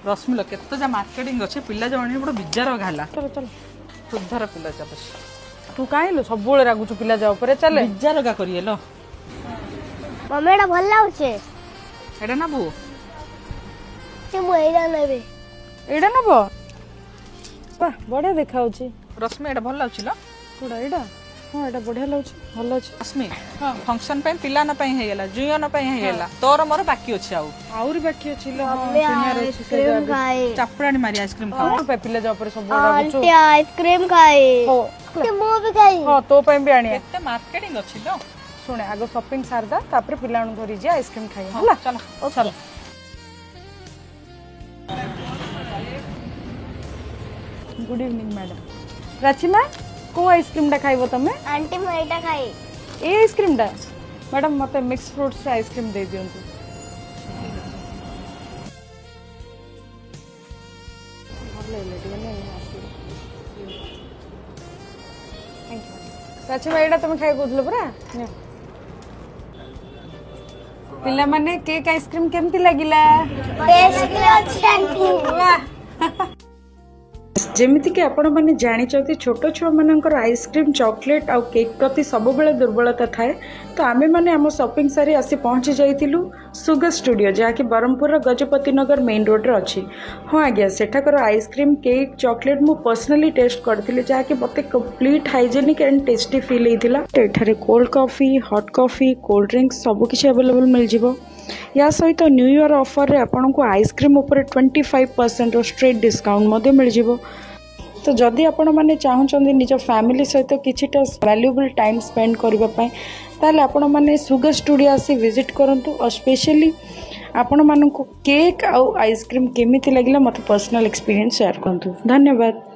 रश्मिल केत मार्केटिंग अच्छे पिला जमाने बड़ा बिजार घाला चलो चलो सुधार पिला जा बस तू काहे सब रागुचु पिला जा ऊपर चले बिजार का करिए लो मम्मी एटा भल लाउछे एडा ना बु से मु एडा नेबे एडा नब वाह बढ़िया देखा रश्मि एडा भल लाउछि लो कोडा एडा हां एडा बढ़िया लाउछि भल अछि रश्मि फंक्शन पे पिला न पई हेला जुयन पई हेला तोर मोर बाकी अछि आउरी बाकी अछि लो मम्मी आइसक्रीम खाए चापड़ानी मारी आइसक्रीम खाओ पे पिला जा ऊपर सब रागुचु आंटी आइसक्रीम खाए हो के मु भी खाई हां तो पे भी आनी केते मार्केटिंग अछि लो सुने आगो शॉपिंग सारदा तापर पिलाणु धरी जे आइसक्रीम खाई हला चलो चलो गुड इवनिंग मैडम राचिमा को आइसक्रीम डा खाइबो तमे आंटी मु एटा खाई ए आइसक्रीम डा मैडम मते मिक्स फ्रूट से आइसक्रीम दे दियंतु भले लेडी ने आसी थैंक यू राचिमा एडा तमे खाइ कोथलो परा पिला माने केक आइसक्रीम केमती लागिला टेस्टी अछि आंटी जेमिति कि आपण माने जानि चथि छोटो छुआ मानकर आइसक्रीम चॉकलेट आउ केक प्रति सब बेले दुर्बलता थाए तो आमे माने हम शॉपिंग सारी आसी पहुंची जाइतिलु सुगर स्टूडियो जहा कि बरहमपुर गजपति नगर मेन रोड रे अछि हां आज्ञा सेठाकर आइसक्रीम केक चॉकलेट मु पर्सनली टेस्ट करथिले जहा कि मते complete hygienic and tasty feel हेतिला एठारे cold coffee hot coffee cold drinks सब किछ अवेलेबल मिल जिवो या सहित न्यू ईयर ऑफर रे आपन को आइसक्रीम ऊपर 25% रो स्ट्रेट डिस्काउंट मते मिल जिवो तो जदि आपण माने चाहउछन्दी निज फैमिली सहित किछिटा वैल्यूएबल टाइम स्पेंड करबा पय ताले आपण माने सुगर स्टूडियो आसी विजिट करंतु और स्पेशली आपण मानको केक आउ आइसक्रीम केमिति लागिला मते पर्सनल एक्सपीरियंस शेयर करंतु धन्यवाद।